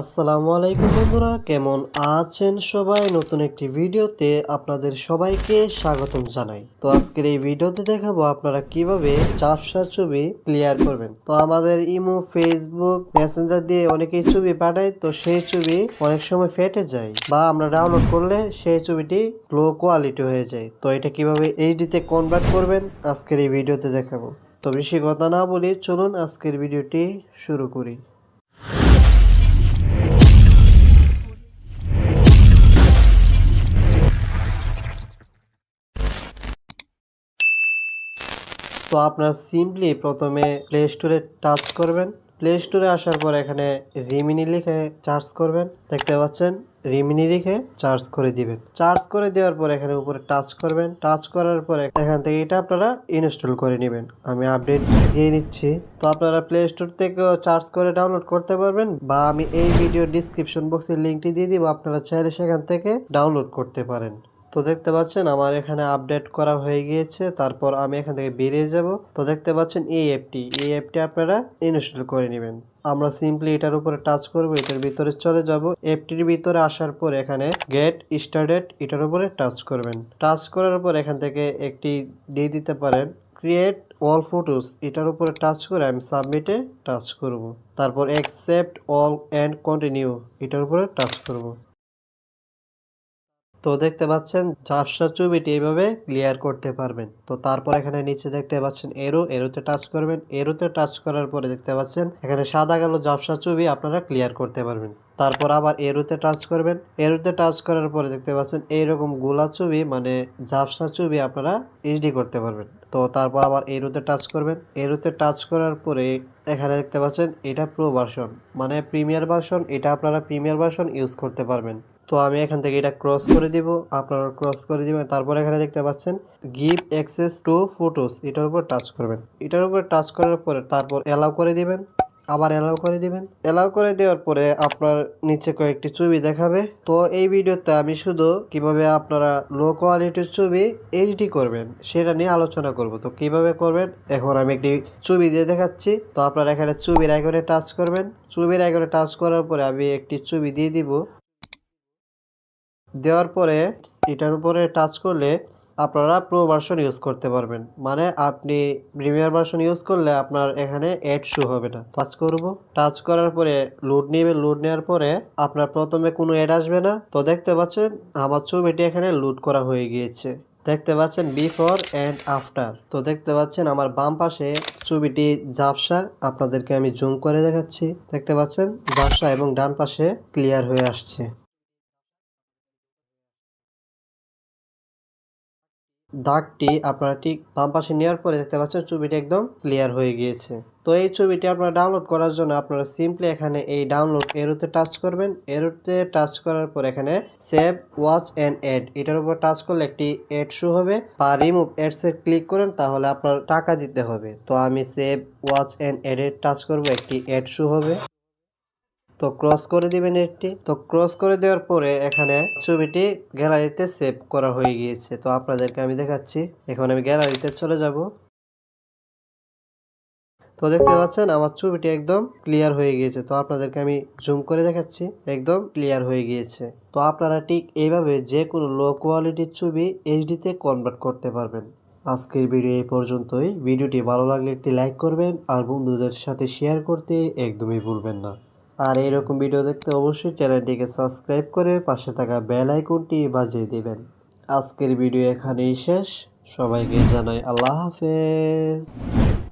আসসালামু আলাইকুম বন্ধুরা, কেমন আছেন সবাই? নতুন একটি ভিডিওতে আপনাদের সবাইকে স্বাগতম জানাই। তো আজকের এই ভিডিওতে দেখাবো আপনারা কিভাবে ঝাপসা ছবি ক্লিয়ার করবেন। তো আমাদের ইমো, ফেসবুক, মেসেঞ্জার দিয়ে অনেকেই ছবি পাঠায়, তো সেই ছবি অনেক সময় ফেটে যায় বা আমরা ডাউনলোড করলে সেই ছবিটি লো কোয়ালিটি হয়ে যায়। তো এটা কিভাবে এইচডিতে কনভার্ট করবেন আজকের এই ভিডিওতে দেখাবো। তো বেশি কথা না বলি, চলুন আজকের ভিডিওটি শুরু করি। তো আপনার সিম্পলি প্রথমে প্লে স্টোরে টাচ করবেন। প্লে স্টোরে আসার পর এখানে রিমিনি লিখে সার্চ করবেন। দেখতে পাচ্ছেন, রিমিনি লিখে সার্চ করে দিবেন। সার্চ করে দেওয়ার পর এখানে উপরে টাচ করবেন। টাচ করার পরে এখান থেকে এটা আপনারা ইনস্টল করে নেবেন। আমি আপডেট দিয়ে নিচ্ছি। তো আপনারা প্লে স্টোর থেকেও সার্চ করে ডাউনলোড করতে পারবেন, বা আমি এই ভিডিও ডিসক্রিপশন বক্সের লিঙ্কটি দিয়ে দিব, আপনারা চাইলে সেখান থেকে ডাউনলোড করতে পারেন। তো দেখতে পাচ্ছেন আমার এখানে আপডেট করা হয়ে গিয়েছে। তারপর আমি এখান থেকে বেরিয়ে যাব। তো দেখতে পাচ্ছেন এই অ্যাপটি আপনারা ইনস্টল করে নেবেন। আমরা সিম্পলি এটার উপরে টাচ করব, এটার ভিতরে চলে যাব। অ্যাপটির ভিতরে আসার পর এখানে গেট স্টার্টেড এটার উপরে টাচ করবেন। টাচ করার পর এখান থেকে একটি দিয়ে দিতে পারেন ক্রিয়েট অল ফটোস, এটার উপরে টাচ করে আমি সাবমিটে টাচ করব। তারপর অ্যাকসেপ্ট অল অ্যান্ড কন্টিনিউ এটার উপরে টাচ করব। তো দেখতে পাচ্ছেন ঝাপসা ছবিটি এইভাবে ক্লিয়ার করতে পারবেন। তো তারপর এখানে নিচে দেখতে পাচ্ছেন এরোতে টাচ করবেন। এরোতে টাচ করার পরে দেখতে পাচ্ছেন এখানে সাদা কালো ঝাপসা ছবি আপনারা ক্লিয়ার করতে পারবেন। তারপর আবার এরোতে টাচ করবেন। এরোতে টাচ করার পরে দেখতে পাচ্ছেন এইরকম গোলা ছবি মানে ঝাপসা ছবি আপনারা এইচডি করতে পারবেন। তো তারপর আবার এরোতে টাচ করবেন। এরোতে টাচ করার পরে এখানে দেখতে পাচ্ছেন এটা প্রো ভার্সন মানে প্রিমিয়ার ভার্সন, এটা আপনারা প্রিমিয়ার ভার্সন ইউজ করতে পারবেন। তো আমি এখান থেকে এটা ক্রস করে দিব, আপনারা ক্রস করে দিবেন। তারপর এখানে দেখতে পাচ্ছেন গিভ অ্যাক্সেস টু ফটোস, এটার উপর টাচ করবেন। এটার উপর টাচ করার পরে তারপর অ্যালাউ করে দিবেন, আবার অ্যালাউ করে দিবেন। অ্যালাউ করে দেওয়ার পরে আপনার নিচে কয়েকটি ছবি দেখাবে। তো এই ভিডিওতে আমি শুধু কিভাবে আপনারা লো কোয়ালিটির ছবি এইচডি করবেন সেটা নিয়ে আলোচনা করব। তো কিভাবে করবেন এখন আমি একটি ছবি দিয়ে দেখাচ্ছি। তো আপনারা এখানে ছবির আইকনে টাচ করবেন। ছবির আইকনে টাচ করার পরে আমি একটি ছবি দিয়ে দিব। দেওয়ার পরে এটার উপরে টাচ করলে আপনারা প্রো ভার্সন ইউজ করতে পারবেন। মানে আপনি প্রিমিয়ার ভার্সন ইউজ করলে আপনার এখানে অ্যাড শো হবে না। টাচ করব, টাচ করার পরে লোড নেবে। লোড নেওয়ার পরে আপনার প্রথমে কোনো অ্যাড আসবে না। তো দেখতে পাচ্ছেন আমার ছবিটি এখানে লোড করা হয়ে গিয়েছে। দেখতে পাচ্ছেন বিফোর অ্যান্ড আফটার। তো দেখতে পাচ্ছেন আমার বাম পাশে ছবিটি ঝাপসা, আপনাদেরকে আমি জুম করে দেখাচ্ছি। দেখতে পাচ্ছেন ঝাপসা এবং ডান পাশে ক্লিয়ার হয়ে আসছে। দাগটি আপনারা ঠিক বাম পাশে নেওয়ার পরে দেখতে পাচ্ছেন ছবিটি একদম ক্লিয়ার হয়ে গিয়েছে। তো এই ছবিটি আপনারা ডাউনলোড করার জন্য আপনারা সিম্পলি এখানে এই ডাউনলোড এরোতে টাচ করবেন। এরোতে টাচ করার পর এখানে সেভ ওয়াচ অ্যান্ড অ্যাড এটার উপর টাচ করলে একটি অ্যাড শো হবে, বা রিমুভ অ্যাডস এ ক্লিক করেন তাহলে আপনার টাকা দিতে হবে। তো আমি save watch and add a touch করব, একটি অ্যাড শো হবে। তো ক্রস করে দিবেন এটি। তো ক্রস করে দেওয়ার পরে এখানে ছবিটি গ্যালারিতে সেভ করা হয়ে গিয়েছে। তো আপনাদেরকে আমি দেখাচ্ছি। এখন আমি গ্যালারিতে চলে যাব। তো দেখতে পাচ্ছেন আমার ছবিটি একদম ক্লিয়ার হয়ে গিয়েছে। তো আপনাদেরকে আমি জুম করে দেখাচ্ছি, একদম ক্লিয়ার হয়ে গিয়েছে। তো আপনারা ঠিক এইভাবে যে কোনো লো কোয়ালিটির ছবি এইচডিতে কনভার্ট করতে পারবেন। আজকের ভিডিও এই পর্যন্তই। ভিডিওটি ভালো লাগলে একটি লাইক করবেন আর বন্ধুদের সাথে শেয়ার করতে একদমই ভুলবেন না। আর এইরকম ভিডিও দেখতে অবশ্যই চ্যানেলটিকে সাবস্ক্রাইব করে পাশে থাকা বেল আইকনটি বাজিয়ে দিবেন। আজকের ভিডিও এখানেই শেষ। সবাইকে জানাই আল্লাহ হাফেজ।